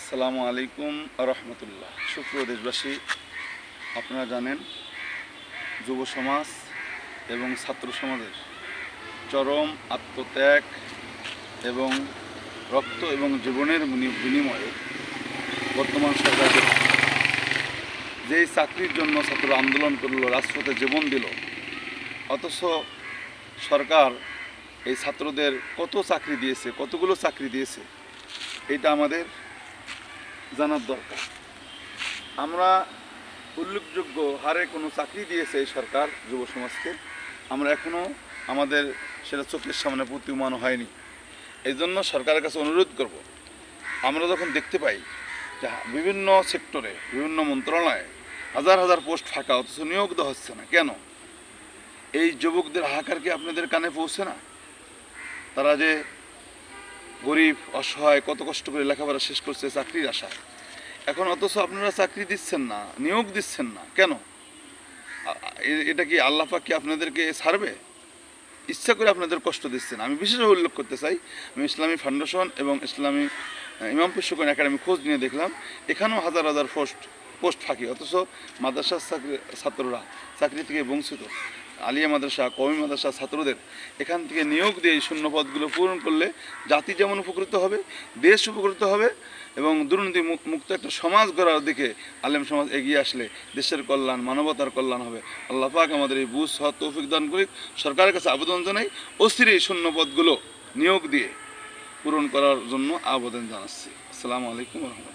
আসসালামু আলাইকুম রহমতুল্লাহ। সুপ্রিয় দেশবাসী, আপনারা জানেন যুব সমাজ এবং ছাত্র সমাজের চরম আত্মত্যাগ এবং রক্ত এবং জীবনের বিনিময়ে বর্তমান সরকার যেই চাকরির জন্য ছাত্র আন্দোলন করলো, রাজপথে জীবন দিল, অথচ সরকার এই ছাত্রদের কত চাকরি দিয়েছে, কতগুলো চাকরি দিয়েছে, এটা আমাদের জানার দরকার। আমরা উল্লেখযোগ্য হারে কোনো চাকরি দিয়েছে এই সরকার যুব সমাজকে, আমরা এখনও আমাদের সেটা চোখের সামনে প্রতীয়মান হয়নি। এই জন্য সরকারের কাছে অনুরোধ করব, আমরা যখন দেখতে পাই যে বিভিন্ন সেক্টরে বিভিন্ন মন্ত্রণালয়ে হাজার হাজার পোস্ট ফাঁকা, অথচ নিয়োগ দেওয়া হচ্ছে না কেন? এই যুবকদের হাহাকার কি আপনাদের কানে পৌঁছে না? তারা যে গরিব অসহায় কত কষ্ট করে লেখাপড়া শেষ করছে চাকরির আশায়, এখন অথচ আপনারা চাকরি দিচ্ছেন না, নিয়োগ দিচ্ছেন না কেন? এটা কি আল্লাহ পাক কি আপনাদেরকে ছাড়বে? ইচ্ছা করে আপনাদের কষ্ট দিচ্ছেন। আমি বিশেষভাবে উল্লেখ করতে চাই, আমি ইসলামী ফাউন্ডেশন এবং ইসলামী ইমাম প্রশিক্ষণ একাডেমি খোঁজ নিয়ে দেখলাম, এখানেও হাজার হাজার পোস্ট ফাঁকি, অথচ মাদ্রাসার ছাত্ররা চাকরি থেকে বঞ্চিত। আলিয়া মাদ্রাসা, কওমি মাদ্রাসা ছাত্রদের এখান থেকে নিয়োগ দিয়ে এই শূন্য পদগুলো পূরণ করলে জাতি যেমন উপকৃত হবে, দেশ উপকৃত হবে এবং দুর্নীতি মুক্ত একটা সমাজ গড়ার দিকে আলেম সমাজ এগিয়ে আসলে দেশের কল্যাণ, মানবতার কল্যাণ হবে। আল্লাহ পাক আমাদের এই বুঝ হওয়ার তৌফিক দান করি। সরকারের কাছে আবেদন জানাই, অস্থির এই শূন্য পদগুলো নিয়োগ দিয়ে পূরণ করার জন্য আবেদন জানাচ্ছি। আসসালামু আলাইকুম রহমতুল্লাহ।